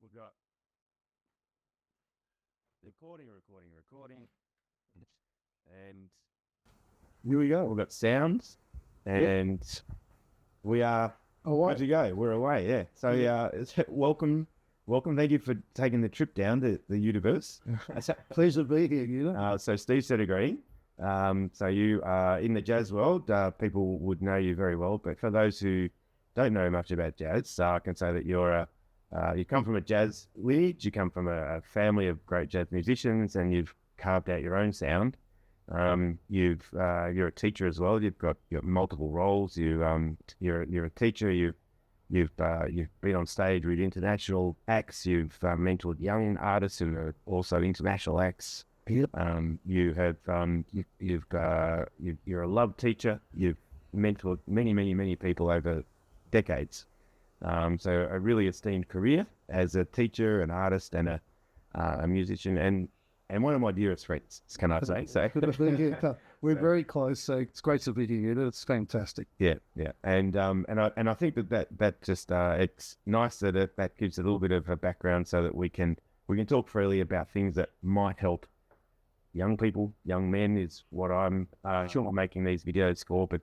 We've got recording, and here we go. We've got sounds, and we are Away. good to go. We're away, yeah. So welcome. Thank you for taking the trip down to the Yudhaversity. Pleasure to be here, you know. So Steve Sedergreen. So you are in the jazz world. People would know you very well, but for those who don't know much about jazz, I can say that you come from a jazz lineage. You come from a family of great jazz musicians, and you've carved out your own sound. You're a teacher as well. You've got multiple roles. You're a teacher. You've been on stage with international acts. You've mentored young artists who are also international acts. Yep. You're a love teacher. You've mentored many people over decades. So a really esteemed career as a teacher, an artist, and a musician, and one of my dearest friends, can I say? So we're very close. So it's great to be here. It's fantastic. yeah, and I think that just it's nice that that gives a little bit of a background so that we can talk freely about things that might help young people, young men is what I'm making these videos for, but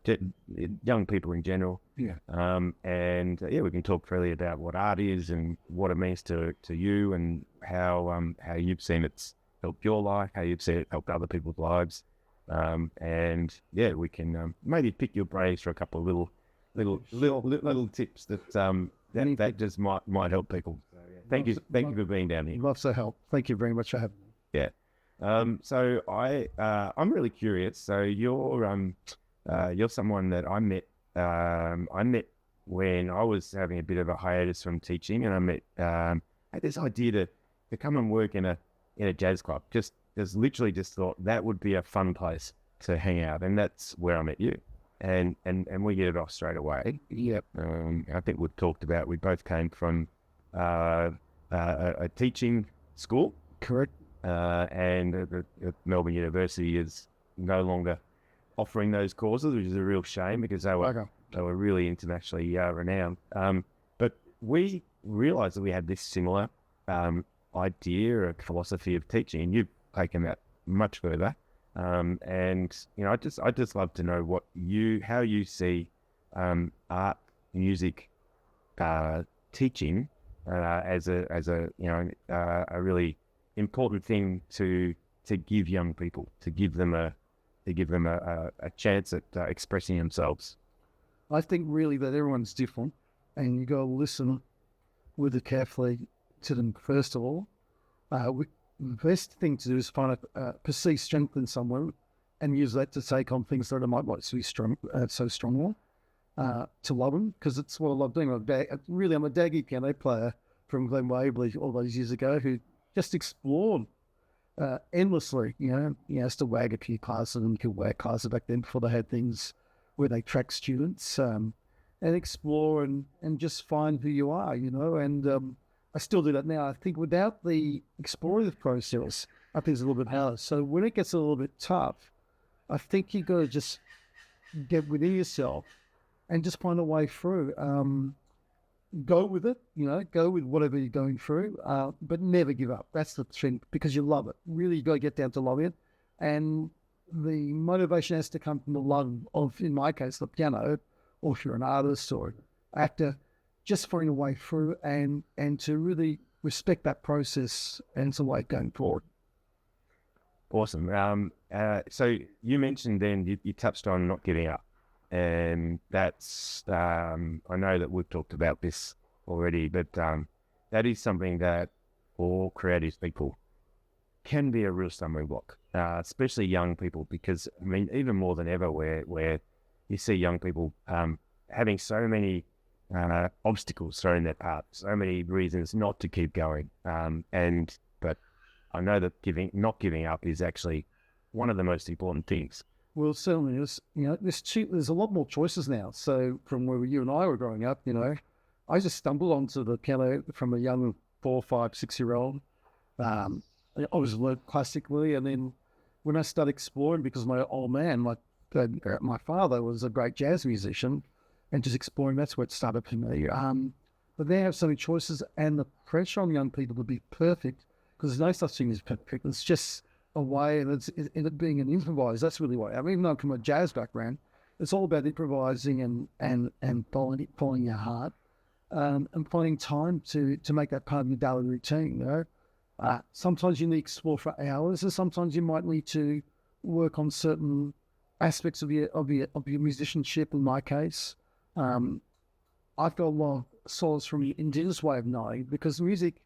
young people in general. Yeah. We can talk freely about what art is and what it means to you, and how you've seen it's helped your life, how you've seen it help other people's lives. We can maybe pick your brains for a couple of little tips that just might help people. So, thank you for being down here. Lots of help. Thank you very much for having me. Yeah. So I'm really curious. So you're someone that I met. I met when I was having a bit of a hiatus from teaching, and I had this idea to come and work in a jazz club. Just literally thought that would be a fun place to hang out, and that's where I met you. And we get it off straight away. Yep. I think we talked about we both came from a teaching school. Correct. And Melbourne University is no longer offering those courses, which is a real shame because they were really internationally renowned. But we realised that we had this similar idea or philosophy of teaching, and you've taken that much further. I just love to know how you see art, music, teaching as a really important thing to give young people, to give them a chance at expressing themselves. I think really that everyone's different, and you got to listen with it carefully to them first of all. The best thing to do is find a perceived strength in someone and use that to take on things that I might not see so strongly, to love them, because it's what I love doing. I'm a daggy piano player from Glen Waverley all those years ago who just explored endlessly. You used to wag a few classes, and you could wag classes back then before they had things where they track students, and explore and just find who you are, and I still do that now. I think without the explorative process, I think it's a little bit harder. So when it gets a little bit tough, I think you got to just get within yourself and just find a way through. Go with it, go with whatever you're going through, but never give up. That's the thing, because you love it. Really, you got to get down to loving it. And the motivation has to come from the love of, in my case, the piano, or if you're an artist or actor, just finding a way through and to really respect that process and it's a way going forward. Awesome. So you mentioned then, you touched on not giving up. And that's, I know that we've talked about this already, but that is something that all creative people can be a real stumbling block, especially young people, because, I mean, even more than ever, where you see young people having so many obstacles thrown in their path, so many reasons not to keep going. But I know that not giving up is actually one of the most important things. Well, certainly is. There's a lot more choices now. So from where you and I were growing up, I just stumbled onto the piano from a young 4, 5, 6-year-old. I was learned classically, and then when I started exploring, because my old man, my father was a great jazz musician, and just exploring, that's where it started for me. But they have so many choices, and the pressure on young people to be perfect, because there's no such thing as perfect. It's just a way, and it's in it being an improviser. That's really why. I mean, even though I'm from a jazz background, it's all about improvising and following your heart, and finding time to make that part of your daily routine. You know, sometimes you need to explore for hours, and sometimes you might need to work on certain aspects of your musicianship. In my case, I've got a lot of solace from the indigenous way of knowing, because music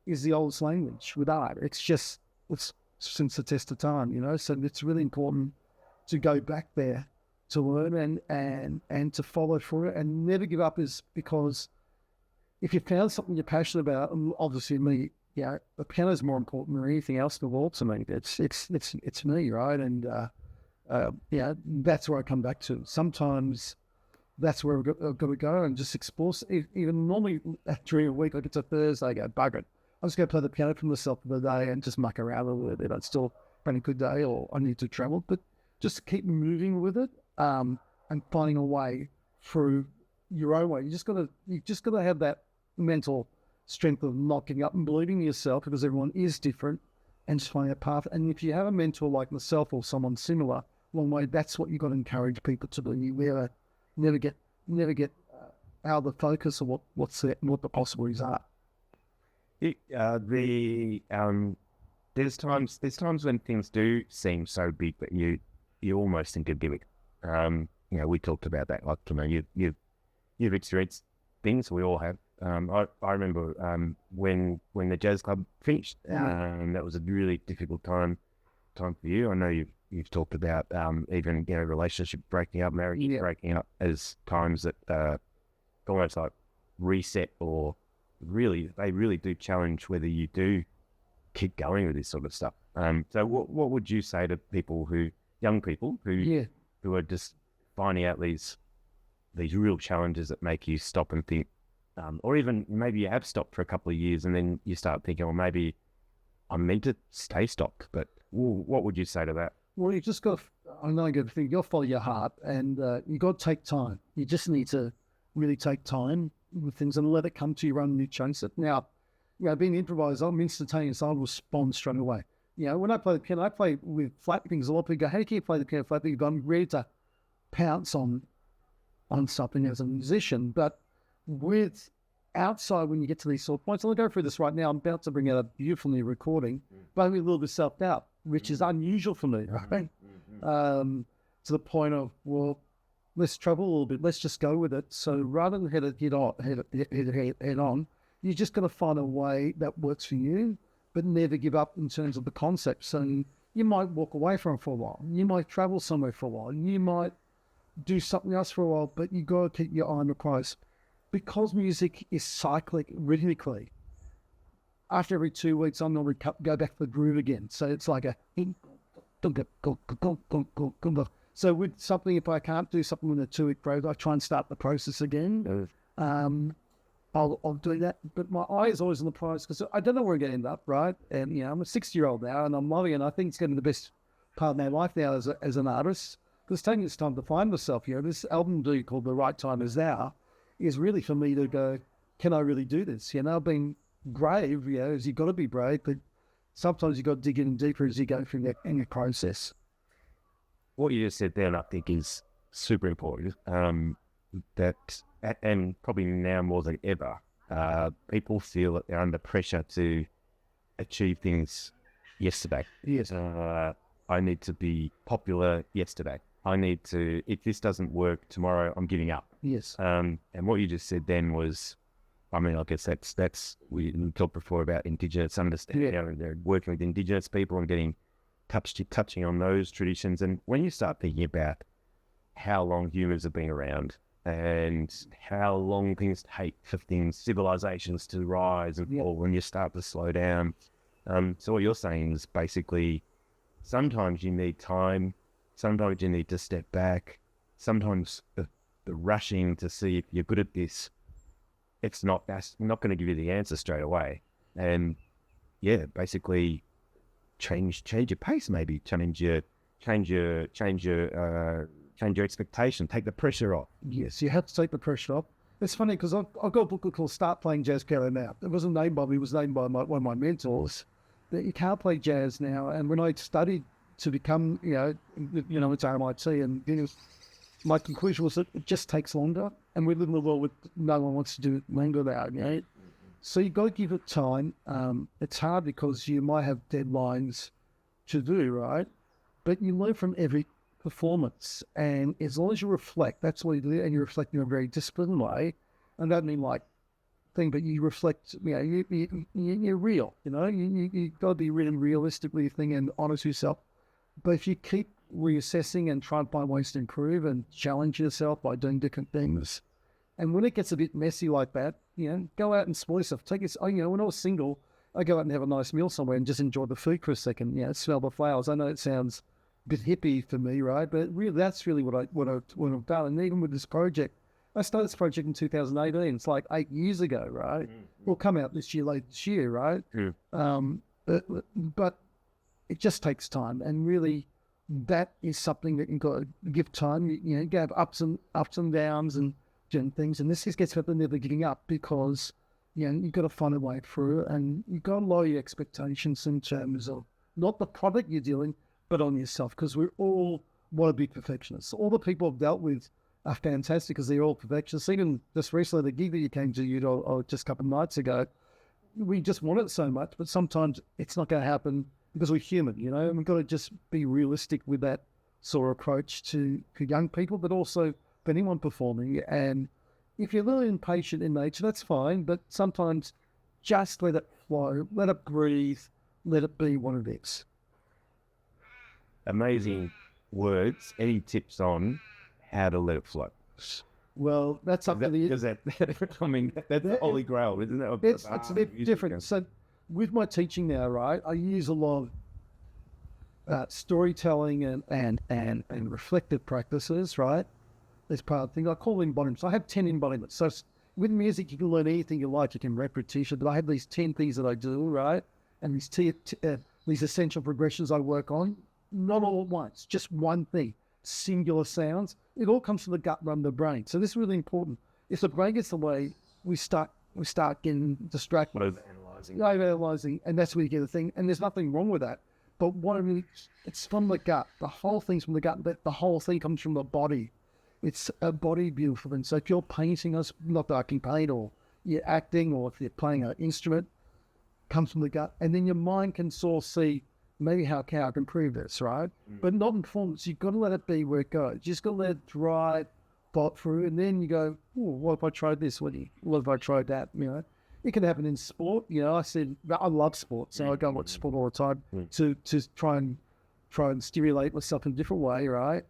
is the oldest language with art. It's since the test of time, you know. So it's really important to go back there to learn and to follow through it and never give up. Is because if you found something you're passionate about, and obviously me, yeah, the piano is more important than anything else in the world to me. It's me, right? And yeah, that's where I come back to. Sometimes that's where I've got to go and just explore. Even normally during a week, like it's a Thursday, I go, bugger it, I'm just going to play the piano for myself for the day and just muck around a little bit. It's still been a good day, or I need to travel, but just keep moving with it, and finding a way through your own way. You just got to have that mental strength of not getting up and believing in yourself, because everyone is different, and just finding a path. And if you have a mentor like myself or someone similar along the way, that's what you've got to encourage people to do. You never get out of the focus of what the possibilities are. There's times when things do seem so big that you almost think of giving. You know, we talked about that. Like, you know, you've experienced things, we all have. I remember when the jazz club finished, that was a really difficult time for you. I know you've talked about even, you know, relationship breaking up, marriage breaking up as times that almost like reset, or they really do challenge whether you do keep going with this sort of stuff. So what would you say to young people who are just finding out these real challenges that make you stop and think, or even maybe you have stopped for a couple of years and then you start thinking, well, maybe I'm meant to stay stopped, but what would you say to that? Well, you just got to, I know, you got to follow your heart, and you got to take time. You just need to really take time with things and let it come to you rather than you chase it. Now, you know, being an improviser, I'm instantaneous. I'll respond straight away. You know, when I play the piano, I play with flat things. A lot of people go, how do you play the piano flat things? But I'm ready to pounce on something as a musician. But with outside, when you get to these sort of points, I'll go through this right now. I'm about to bring out a beautiful new recording, but I'm a little bit self-doubt, which is unusual for me, right? To the point of, well, let's travel a little bit. Let's just go with it. So rather than head on, you just got to find a way that works for you, but never give up in terms of the concepts. And you might walk away from it for a while. You might travel somewhere for a while. You might do something else for a while, but you got to keep your eye on the prize. Because music is cyclic rhythmically, after every 2 weeks, I'm going to go back to the groove again. So it's like so with something, if I can't do something in a 2 week process, I try and start the process again. I'll do that, but my eye is always on the prize, because I don't know where I'm going to end up, right? And you know, I'm a 60-year-old now, and I'm loving it. I think it's getting the best part of my life now as an artist. Because it's taking this time to find myself. You know, this album called "The Right Time Is Now" is really for me to go, can I really do this? You know, being brave, you know, is you've got to be brave, but sometimes you've got to dig in deeper as you go through that in your process. What you just said there, and I think is super important, that, and probably now more than ever, people feel that they're under pressure to achieve things yesterday. Yes. I need to be popular yesterday. I need to, if this doesn't work tomorrow, I'm giving up. Yes. And what you just said then was, I mean, I guess that's we talked before about Indigenous understanding, you know, they're working with Indigenous people and getting touching on those traditions. And when you start thinking about how long humans have been around and how long things take for civilizations to rise and fall, when you start to slow down. So what you're saying is basically, sometimes you need time, sometimes you need to step back, sometimes the rushing to see if you're good at this, that's not going to give you the answer straight away. And yeah, basically change your pace, maybe change your expectation, take the pressure off. Yes, you have to take the pressure off. It's funny because I've got a book called Start Playing Jazz Piano Now. It wasn't named by me, it was named by one of my mentors, that you can't play jazz now. And when I studied to become, it's MIT, and my conclusion was that it just takes longer. And we live in a world where no one wants to do it longer now, So you've got to give it time. It's hard because you might have deadlines to do, right? But you learn from every performance, and as long as you reflect, that's what you do, and you reflect in a very disciplined way. And that mean like thing, but you reflect, you're real, you got to be really realistic with your thing and honest with yourself. But if you keep reassessing and trying to find ways to improve and challenge yourself by doing different things, and when it gets a bit messy like that, go out and spoil yourself. When I was single, I go out and have a nice meal somewhere and just enjoy the food for a second, smell the flowers. I know it sounds bit hippie for me, right? But really, that's really what I've done. And even with this project, I started this project in 2018. It's like 8 years ago, right? Will come out late this year, right? But it just takes time, and really, that is something that you've got to give time. You have ups and downs and things, and this just gets people never giving up, because you've got to find a way through it, and you've got to lower your expectations in terms of not the product you're dealing, but on yourself, because we all want to be perfectionists. All the people I've dealt with are fantastic because they're all perfectionists. Even just recently, the gig that you came to, or just a couple of nights ago, we just want it so much, but sometimes it's not going to happen because we're human, and we've got to just be realistic with that sort of approach to young people, but also for anyone performing. And if you're really impatient in nature, that's fine, but sometimes just let it flow, let it breathe, let it be what it is. Amazing words. Any tips on how to let it flow? Well, that's something that's the holy grail, isn't it? It's a bit different. So with my teaching now, right, I use a lot of storytelling and reflective practices, right? As part of the thing. I call them embodiments. I have 10 embodiments. So with music, you can learn anything you like. You can repetition, but I have these 10 things that I do, right? And these essential progressions I work on. Not all at once, just one thing, singular sounds. It all comes from the gut rather than the brain. So this is really important. If the brain gets away, we start getting distracted. Overanalyzing, and that's where you get the thing. And there's nothing wrong with that. But it's from the gut. The whole thing's from the gut, but the whole thing comes from the body. It's a body beautiful thing. So if you're painting, not that I can paint, or you're acting, or if you're playing an instrument, it comes from the gut. And then your mind can sort of see, maybe how can I improve this, right? But not in performance. You've got to let it be where it goes. You just got to let it drive, thought through, and then you go, what if I tried this? What if I tried that? It can happen in sport. I said, I love sport, so I go and watch sport all the time to try and stimulate myself in a different way, right?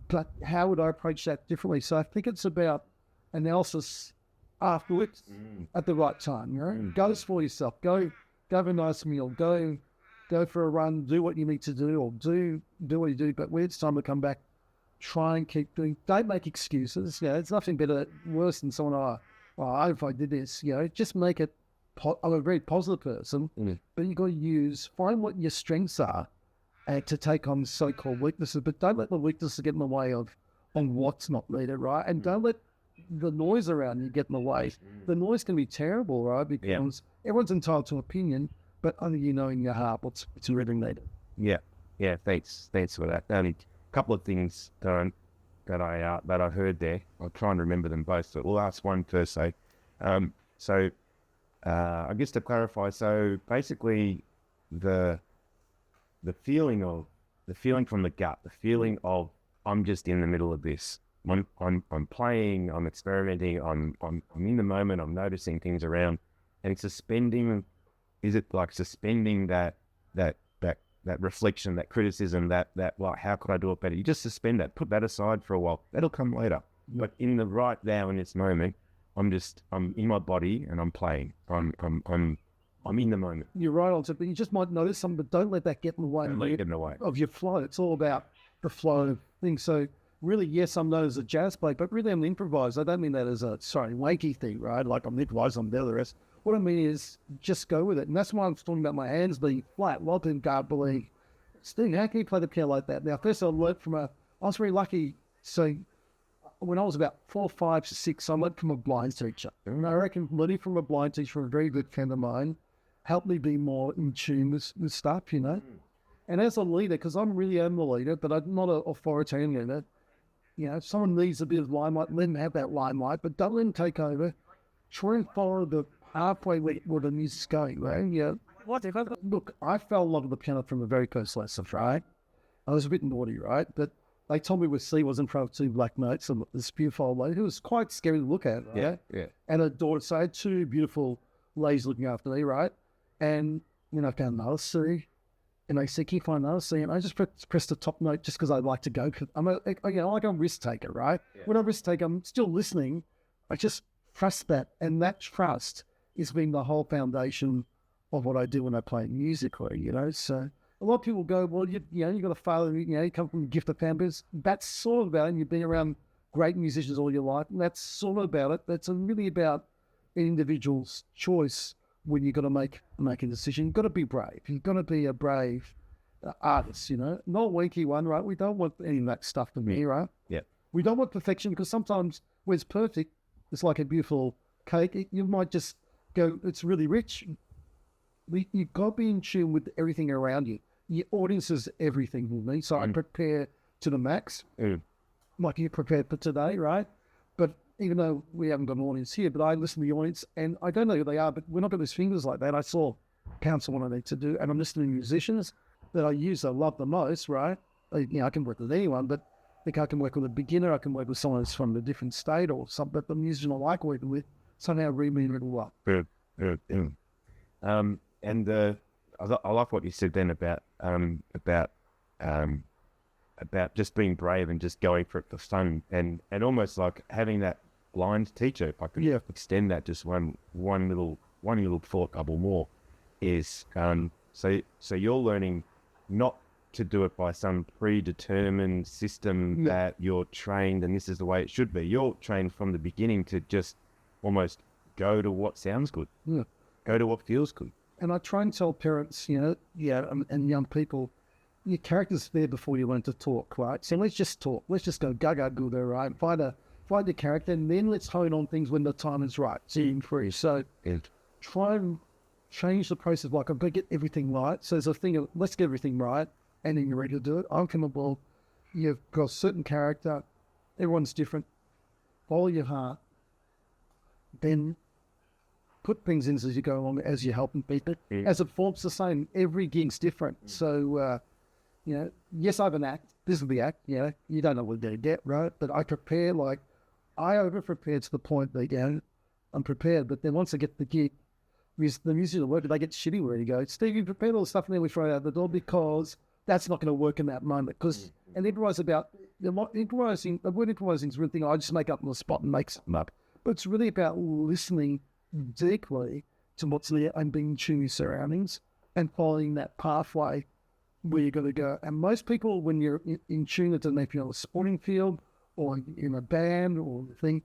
But how would I approach that differently? So I think it's about analysis afterwards at the right time, Go for yourself. Go have a nice meal. Go for a run, do what you need to do, or do what you do. But when it's time to come back, try and keep doing. Don't make excuses. It's nothing worse than someone, if I did this, just make it. I'm a very positive person, but you've got to find what your strengths are to take on so-called weaknesses, but don't let the weaknesses get in the way on what's not needed, right? And don't let the noise around you get in the way. The noise can be terrible, right? Because everyone's entitled to opinion, but only you know in your heart what's really needed. Yeah. Thanks for that. Only a couple of things that I heard there. I'll try and remember them both, but we'll ask one first. I guess to clarify, so basically the feeling from the gut, the feeling of I'm just in the middle of this. I'm playing, I'm experimenting, I'm in the moment, I'm noticing things around, and suspending. Is it like suspending that reflection, that criticism, that how could I do it better? You just suspend that, put that aside for a while. That'll come later. But in the right now, in this moment, I'm in my body and I'm playing. I'm in the moment. You're right on, but you just might notice something, but don't let that get in the way of your flow. It's all about the flow of things. So really, yes, I'm known as a jazz player, but really I'm an improviser. I don't mean that as a wanky thing, right? Like I'm an improviser, I'm the rest. What I mean is just go with it. And that's why I'm talking about my hands being flat. A lot of people can't believe, Steve, how can you play the piano like that? Now, first I learned I was very lucky. So when I was about 4, 5, 6, I learned from a blind teacher. And I reckon learning from a blind teacher, from a very good friend of mine, helped me be more in tune with stuff, you know. And as a leader, because I really am the leader, but I'm not an authoritarian leader, you know, if someone needs a bit of limelight, let them have that limelight, but don't let them take over. Try and follow the pathway where the music's going, right? Yeah. Look, I fell in love with the piano from the very first lesson, right? I was a bit naughty, right? But they told me with C was in front of 2 black notes and this beautiful lady who was quite scary to look at, right? Yeah. And her daughter, so I had 2 beautiful ladies looking after me, right? And, you know, I found another C. And they said, can you find another C? And I just pressed the top note just because I like to go. I'm like a risk taker, right? Yeah. When I risk take, I'm still listening. I just trust that. And that trust is been the whole foundation of what I do when I play music, you know? So a lot of people go, well, you know, you got a father, you know, you come from a gifted family. That's sort of about it. And you've been around great musicians all your life. And that's sort of about it. That's really about an individual's choice. When you've got to make a decision, you've got to be brave. You've got to be a brave artist, you know, not a weaky one, right? We don't want any of that stuff to me, right? Yeah. We don't want perfection because sometimes when it's perfect, it's like a beautiful cake. You might just go, it's really rich. You've got to be in tune with everything around you. Your audience is everything with me. So I prepare to the max, like you prepared for today, right? But even though we haven't got an audience here, but I listen to the audience and I don't know who they are, but we're not got those fingers like that. I saw counsel what I need to do, and I'm listening to musicians that I love the most, right? You know, I can work with anyone, but I think I can work with a beginner, I can work with someone who's from a different state or something, but the musician I like working with somehow read me really well. Good. And I like what you said then about just being brave and just going for it for fun and almost like having that blind teacher, if I could extend that just one little thought bubble more, is so you're learning not to do it by some predetermined system that you're trained and this is the way it should be. You're trained from the beginning to just almost go to what sounds good, go to what feels good. And I try and tell parents, you know, and young people, your character's there before you learn to talk, right? So let's just talk. Let's just go gaga there, right? Find the character, and then let's hone on things when the time is right. Seeing free. So try and change the process. Like I'm going to get everything right. So there's a thing of let's get everything right, and then you're ready to do it. I'm comfortable. You've got a certain character. Everyone's different. Follow your heart. Then put things in as you go along, as you're helping people. As it forms the same. Every gig's different. So. You know, yes, I have an act. This is the act. You know, you don't know what they're going to get, right? But I prepare, like, I over-prepare to the point that, you know, I'm prepared. But then once I get the gig, the musicians work, they get shitty where you go, Steve, you prepared all the stuff and then we throw it out the door because that's not going to work in that moment. Because, and improvise about, the word improvising is one thing I just make up on the spot and make something up. But it's really about listening deeply to what's there and being in tune with surroundings and following that pathway where you're going to go. And most people, when you're in tune, it doesn't matter if you're on a sporting field or in a band or the thing,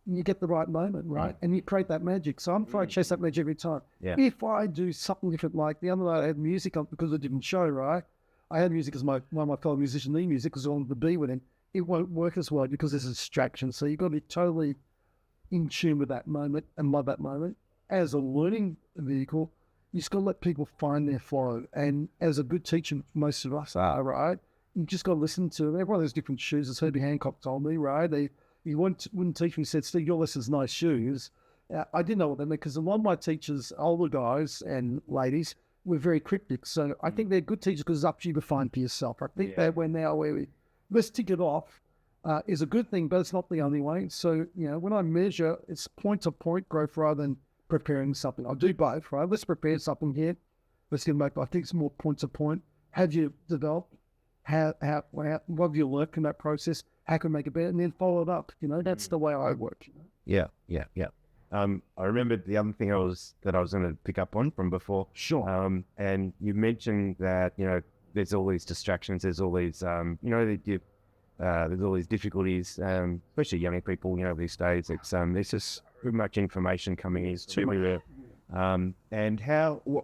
you get the right moment, right? And you create that magic. So I'm trying to chase that magic every time. Yeah. If I do something different, like the other night I had music on because I didn't show, right? I had music as one of my fellow musicians need music because I wanted to be with him. It won't work as well because there's a distraction. So you've got to be totally in tune with that moment and love that moment. As a learning vehicle, you just got to let people find their flow. And as a good teacher, most of us are, right? You just got to listen to them. Everyone has different shoes, as Herbie Hancock told me, right? He wouldn't teach me, he said, Steve, your lesson's nice shoes. I didn't know what that meant because a lot of my teachers, older guys and ladies, were very cryptic. So I think they're good teachers because it's up to you to find for yourself. I think that we're now where let's tick it off is a good thing, but it's not the only way. So, you know, when I measure, it's point-to-point growth rather than preparing something. I'll do both, right? Let's prepare something here. Let's get I think it's more point-to-point. Have you developed? What have you learned in that process? How can we make it better? And then follow it up. You know, that's the way I work. You know? Yeah. I remembered the other thing I was going to pick up on from before. Sure. And you mentioned that, you know, there's all these distractions. There's all these, there's all these difficulties, especially young people, you know, these days. It's there's just too much information coming in. Too much. And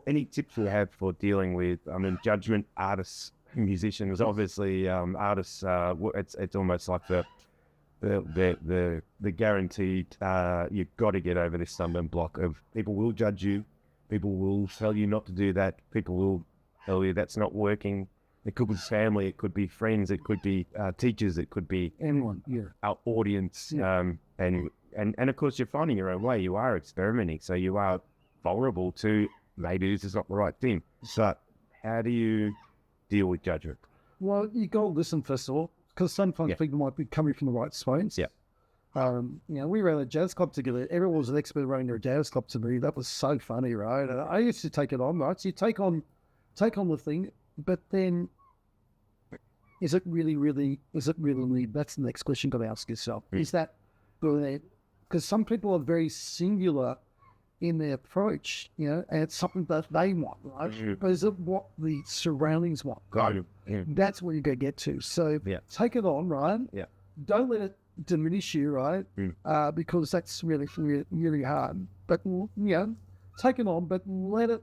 any tips you have for dealing with, judgment, artists, musicians, obviously, artists, it's almost like the guaranteed you've got to get over this stumbling block of people will judge you, people will tell you not to do that, people will tell you that's not working. It could be family, it could be friends, it could be teachers, it could be anyone, our audience, and of course you're finding your own way. You are experimenting, so you are vulnerable to maybe this is not the right thing. So how do you deal with judgment? Well, you got to listen first of all, because sometimes people might be coming from the right space. Yeah. We ran a jazz club together. Everyone was an expert running their jazz club to me. That was so funny, right? And I used to take it on, right? So you take on the thing, but then is it really? That's the next question you got to ask yourself. Is that because some people are very singular in their approach, and it's something that they want, right? But is it what the surroundings want? That's where you go get to. So take it on, right? Yeah. Don't let it diminish you, right? Because that's really, really, really hard. But take it on, but let it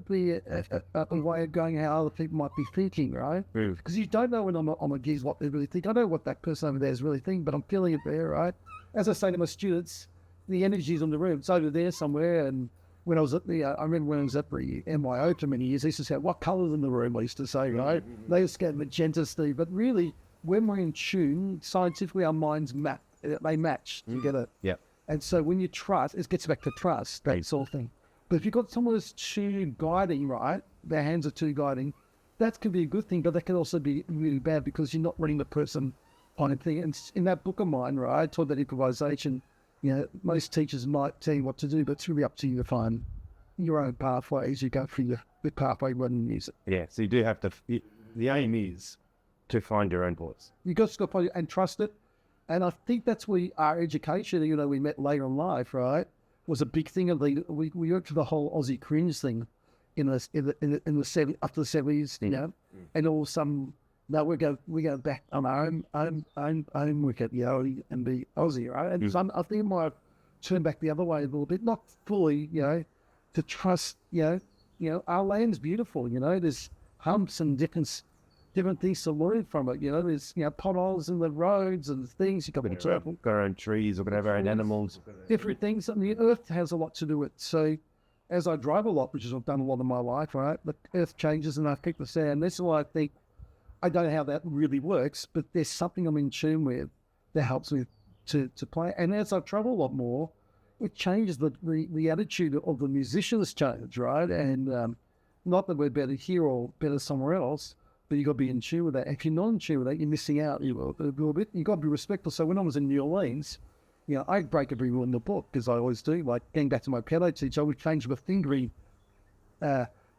be a way of going how other people might be thinking, right? Because you don't know when I'm a geez what they really think. I know what that person over there is really thinking, but I'm feeling it there, right? As I say to my students, the energy's on the room. It's over there somewhere. And when I was at I remember when I was at the MYO for many years, they used to say, what colour's in the room, I used to say, right? They used to get magenta, Steve. But really, when we're in tune, scientifically, our minds they match together. Yeah. And so when you trust, it gets back to trust, that sort of thing. But if you've got someone who's too guiding, right, their hands are too guiding, that can be a good thing, but that can also be really bad because you're not running the person on a thing. And in that book of mine, right, I taught about improvisation. Most teachers might tell you what to do, but it's really up to you to find your own pathway as you go through the pathway running music. Yeah, so you do have to, the aim is to find your own voice. You've got to find it and trust it. And I think that's where our education, we met later in life, right, was a big thing. We went through the whole Aussie cringe thing in the 70s, up to the 70s, and all of a sudden, no, we go back on our own wicket, and be Aussie, right? And so I think it might have turned back the other way a little bit, not fully, to trust, our land's beautiful, there's humps and different things to learn from it, there's, potholes in the roads and things. You've got to be our own trees, or got to have our own animals. Different things. I mean, the earth has a lot to do with it. So as I drive a lot, which is I've done a lot of my life, right, the earth changes and I keep the sound. This is why I think, I don't know how that really works, but there's something I'm in tune with that helps me to play. And as I travel a lot more, it changes the attitude of the musicians change, right? And not that we're better here or better somewhere else, but you got to be in tune with that. If you're not in tune with that, you're missing out a little bit. You got to be respectful. So when I was in New Orleans, I break every rule in the book because I always do. Like getting back to my piano teacher, I would change my fingering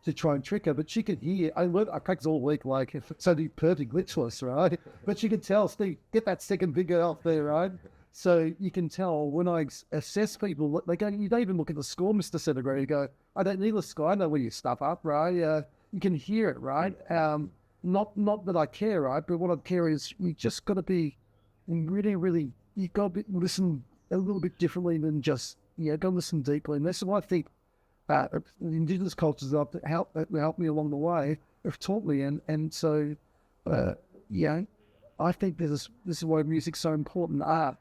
to try and trick her, but she could hear. I practiced all week, like if it's only perfect glitchless, right? But she could tell, Steve, get that second finger off there, right? So you can tell when I assess people, they go, you don't even look at the score, Mr. Sedergreen. You go, I don't need the score. I know where you stuff up, right? You can hear it, right? Not that I care, right? But what I care is you just got to be really, really. You got to listen a little bit differently than just go listen deeply. And that's what I think. The Indigenous cultures that helped me along the way have taught me, and so I think this is why music's so important. Art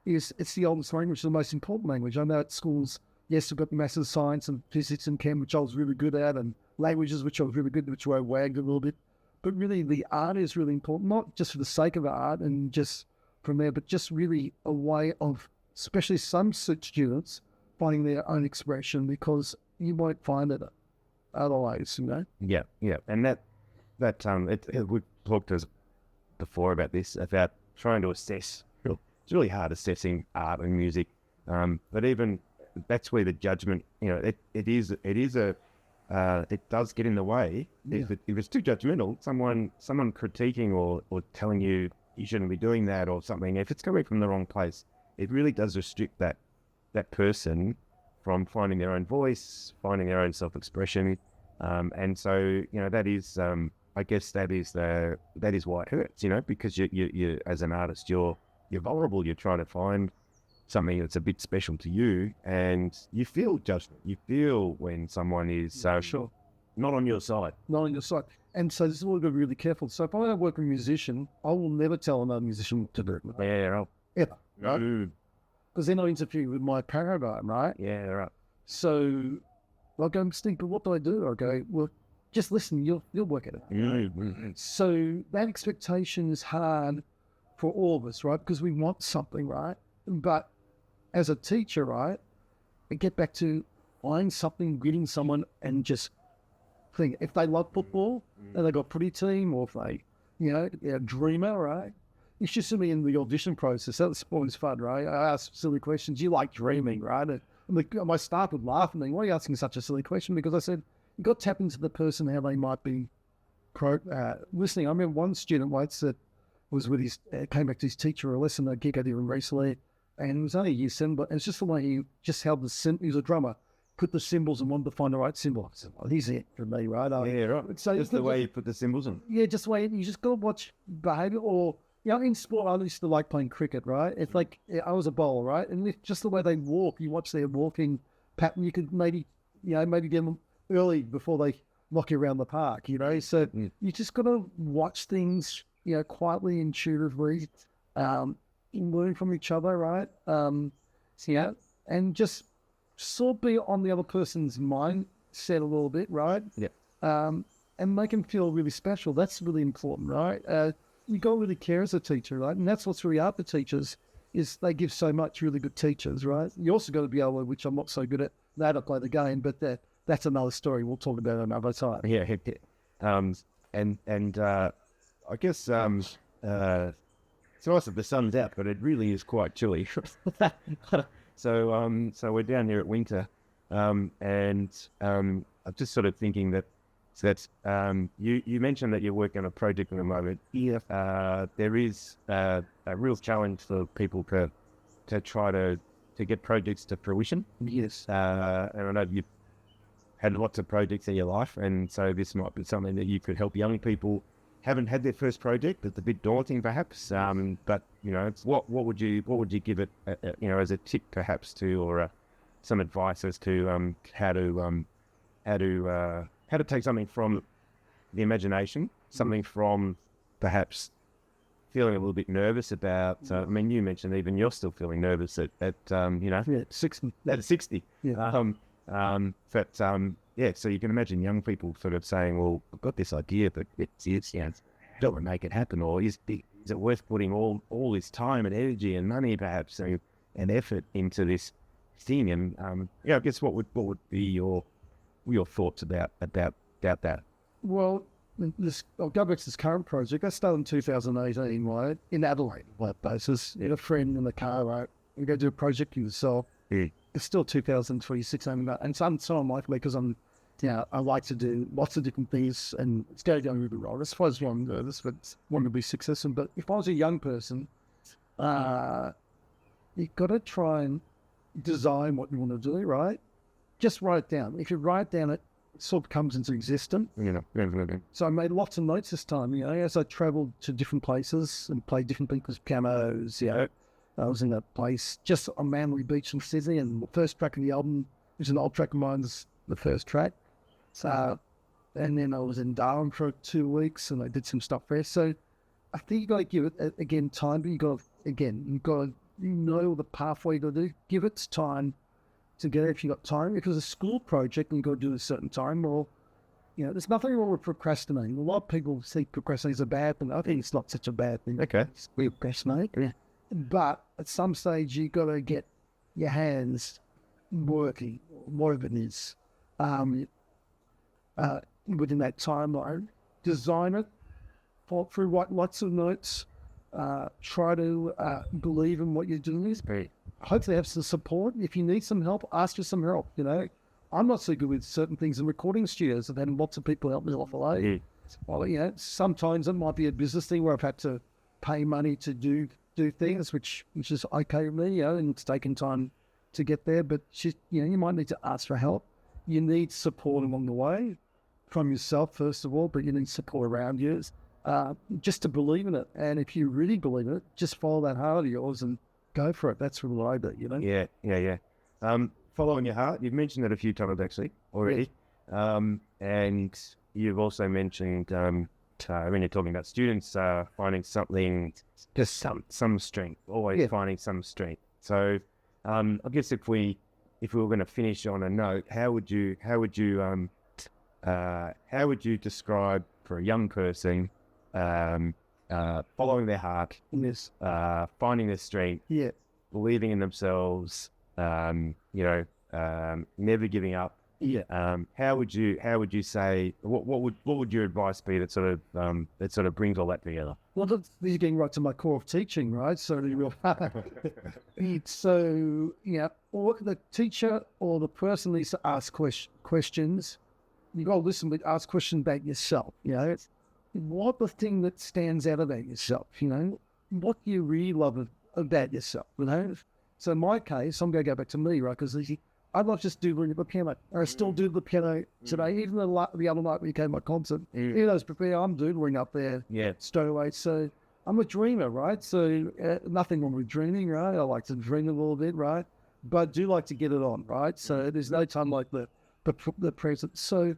it's the oldest language, the most important language. I know at schools, yes, we've got maths and science and physics and chem, which I was really good at, and languages, which I was really good at, which I wagged a little bit. But really, the art is really important, not just for the sake of art and just from there, but just really a way of, especially some students, finding their own expression, because you won't find it otherwise, Yeah, and that we've talked before about this, about trying to assess. It's really hard assessing art and music, but even that's where the judgment, it does get in the way. Yeah. If it's too judgmental, someone critiquing or telling you shouldn't be doing that or something, if it's coming from the wrong place, it really does restrict that person from finding their own voice, finding their own self-expression, and so that is, I guess that is why it hurts, because you as an artist, you're vulnerable. You're trying to find something that's a bit special to you, and you feel judgment. You feel when someone is sure, not on your side. Not on your side. And so this is all got to be really careful. So if I work with a musician, I will never tell another musician what to do. Yeah, Ever. Right? no. Because they're not interfering with my paradigm, right? Yeah, right. So I'll go, Steve, but what do I do? I go, well, just listen, you'll work at it. Mm-hmm. So that expectation is hard for all of us, right? Because we want something, right? But as a teacher, right, I get back to finding something, getting someone, and just think if they love football and they got a pretty team, or if they, they're a dreamer, right? It's just me in the audition process. That's always fun, right? I ask silly questions. You like dreaming, right? And my staff would laugh at me. Why are you asking such a silly question? Because I said, you got to tap into the person, how they might be listening. I remember one student once that was with came back to his teacher a lesson, a gig I did recently, and it was only a year 7, but it's just the way he just held he was a drummer, put the cymbals and wanted to find the right cymbal. I said, well, he's it for me, right? Yeah, right. So just the way you put the cymbals in. Yeah, just the way, you just got to watch behavior. Or, in sport, I used to like playing cricket, right? It's like, I was a bowler, right? And just the way they walk, you watch their walking pattern, you could maybe get them early before they knock you around the park, So you just got to watch things, quietly, intuitively, learn from each other, right? And just sort of be on the other person's mindset a little bit, right? Yeah. And make them feel really special. That's really important, right? You got to really care as a teacher, right? And that's what's really hard for teachers, is they give so much really good teachers, right? You also got to be able to, which I'm not so good at, know to play the game, but that's another story. We'll talk about it another time. Yeah. I guess it's nice that the sun's out, but it really is quite chilly. So we're down here at winter, and I'm just sort of thinking that you mentioned that you're working on a project at the moment. Yeah. There is a real challenge for people to try to get projects to fruition. Yes. And I know you've had lots of projects in your life, and so this might be something that you could help young people haven't had their first project. It's a bit daunting, perhaps. But it's what would you give it, as a tip, perhaps, or some advice as to how to take something from the imagination, something from perhaps feeling a little bit nervous about. You mentioned even you're still feeling nervous at 60. At 60. Yeah. So you can imagine young people sort of saying, well, I've got this idea, but don't want to make it happen, or is it worth putting all this time and energy and money, perhaps, and effort into this thing? And I guess what would be your thoughts about that? Well, I'll go back to this current project. I started in 2018, right, in Adelaide, basis. A friend in the car, right, we go do a project yourself. Yeah. It's still 2026, and so unlikely, because I like to do lots of different things, and it's going really wrong. I suppose I'm nervous, but want to be successful. But if I was a young person, you've got to try and design what you want to do, right? Just write it down. If you write it down, it sort of comes into existence. So I made lots of notes this time, as I travelled to different places and played different people's pianos, I was in a place just on Manly Beach in Sydney, and the first track of the album, which is an old track of mine, is the first track. So, and then I was in Darwin for 2 weeks, and I did some stuff there. So I think you got to give it, again, time, but you got to know the pathway you got to do. Give it time to get it if you got time. If it's a school project and you got to do it at a certain time, or, there's nothing wrong with procrastinating. A lot of people see procrastinating as a bad thing. I think it's not such a bad thing. Okay. We procrastinate. Yeah. But at some stage, you got to get your hands working, whatever it is, within that timeline. Design it, thought through, write lots of notes, try to believe in what you're doing. Right. Hopefully have some support. If you need some help, ask for some help. I'm not so good with certain things in recording studios. I've had lots of people help me off the way. Well, sometimes it might be a business thing where I've had to pay money to do things, which is okay with me, and it's taken time to get there. But you might need to ask for help. You need support along the way from yourself, first of all, but you need support around you, just to believe in it. And if you really believe in it, just follow that heart of yours and go for it. That's what I do, Yeah. Following your heart, you've mentioned it a few times actually already. And you've also mentioned, when you're talking about students, finding something, just some strength, always finding some strength. So, I guess if we were going to finish on a note, how would you describe for a young person, following their heart, finding their strength, believing in themselves, never giving up? How would you say, what would your advice be that sort of brings all that together? Well, this is getting right to my core of teaching, right? So or the teacher or the person needs to ask questions. You got to listen, but ask questions about yourself. What the thing that stands out about yourself? What do you really love about yourself? So in my case, I'm going to go back to me, right? Because I love just doodling the piano. I still do the piano today. Even the other night when you came to my concert, I'm doodling up there straight away. So I'm a dreamer, right? So nothing wrong with dreaming, right? I like to dream a little bit, right? But I do like to get it on, right? So there's no time like the present. So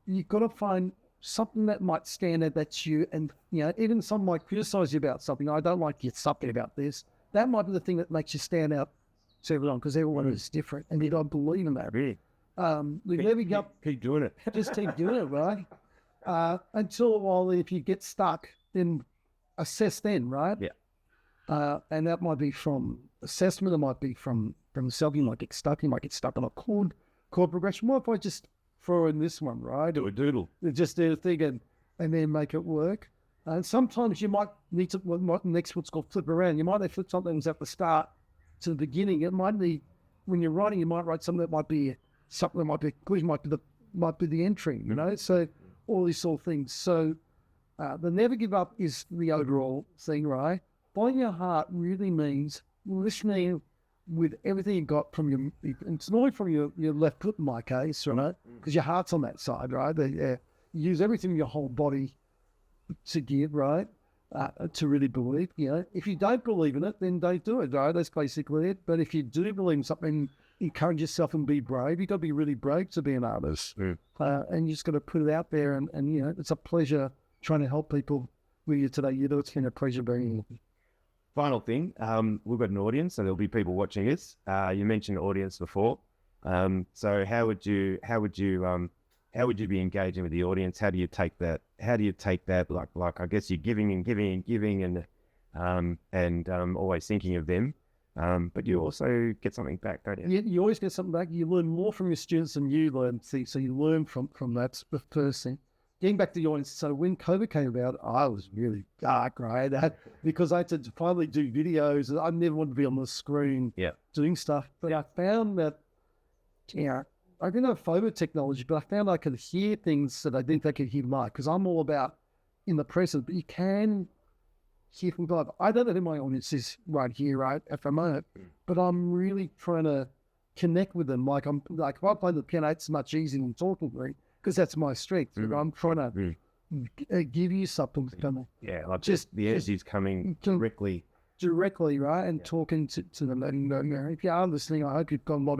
you've got to find something that might stand out that's you. And, even someone might criticize you about something. I don't like you something about this. That might be the thing that makes you stand out to everyone, because everyone is different, and you don't believe in that. Really? Keep doing it. Just keep doing it, right? Until if you get stuck, then assess then, right? Yeah. And that might be from assessment, it might be from self. You might get stuck on a chord progression. What if I just throw in this one, right? Do a doodle. Just do a thing and then make it work. And sometimes you might need to, next what's called flip around. You might flip something that's at the start to the beginning. It might be, when you're writing, you might write something that might be the entry, So all these sort of things. So the never give up is the overall thing, right? Following your heart really means listening with everything you got from your, it's not from your left foot in my case, right? Because your heart's on that side, right? You use everything in your whole body to give, right? To really believe, If you don't believe in it, then don't do it, right? That's basically it. But if you do believe in something, encourage yourself and be brave. You've got to be really brave to be an artist. And you just got to put it out there. And it's a pleasure trying to help people with you today. It's been a pleasure being here. Final thing, we've got an audience, so there'll be people watching us. You mentioned audience before. So how would you be engaging with the audience? How do you take that? Like I guess you're giving and always thinking of them. But you also get something back, don't you? You always get something back. You learn more from your students than you learn. So you learn from that first thing. Getting back to the audience, so when COVID came about, I was really dark, right? Because I had to finally do videos. I never wanted to be on the screen doing stuff. But I found that, I didn't have FOMO technology, but I found I could hear things that I didn't think I could hear live, because I'm all about in the present, but you can hear from live. I don't know who my audience is right here, right, at the moment, but I'm really trying to connect with them. If I play the piano, it's much easier than talking to me, because that's my strength. But I'm trying to give you something to come. Yeah, like just the energy is coming directly, right, and talking to them. And if you are listening, I hope you've got a lot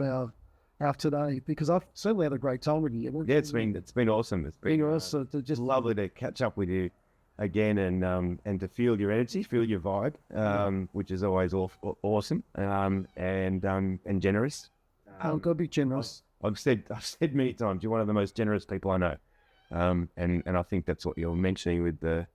out today, because I've certainly had a great time with you. Yeah, it's been awesome. It's been awesome. Just lovely to catch up with you again, and to feel your energy, feel your vibe, which is always awesome, and generous. I've got to be generous. I've said many times, you're one of the most generous people I know, and I think that's what you're mentioning with the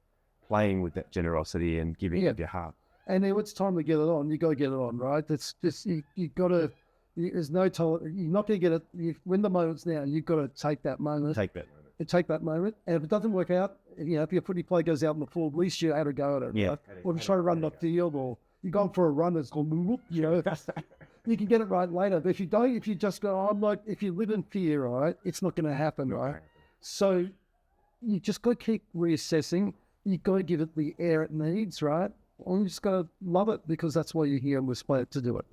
playing with that generosity and giving of your heart. And then when it's time to get it on, you got to get it on, right? That's just you got to. There's no time. You're not going to get it. When the moment's now, you've got to take that moment. Take that moment. And if it doesn't work out, if your footy play goes out on the floor, at least you had a go at it. Yeah. Right? Or try to run the field, or you're going for a run that's going, you can get it right later. But if you don't, if you just go, if you live in fear, right, it's not going to happen, right? So you just got to keep reassessing. You got to give it the air it needs, right? And you just got to love it, because that's why you're here and we're supposed to do it,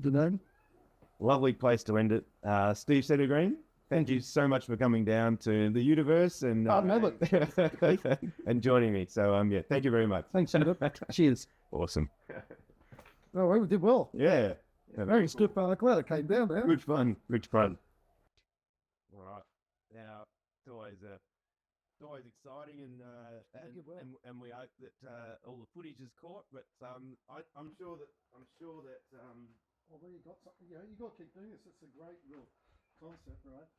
Lovely place to end it. Steve Sedergreen, thank you so much for coming down to the Yudhaversity and joining me. So thank you very much. Thanks, Senator. Cheers. Awesome. Oh, we did well. Yeah. Very good fun. I'm glad it came down there. Good fun. All right. Now, It's always exciting, and we hope that all the footage is caught. But I'm sure that Although you got something, you got to keep doing this. It's a great real concept, right?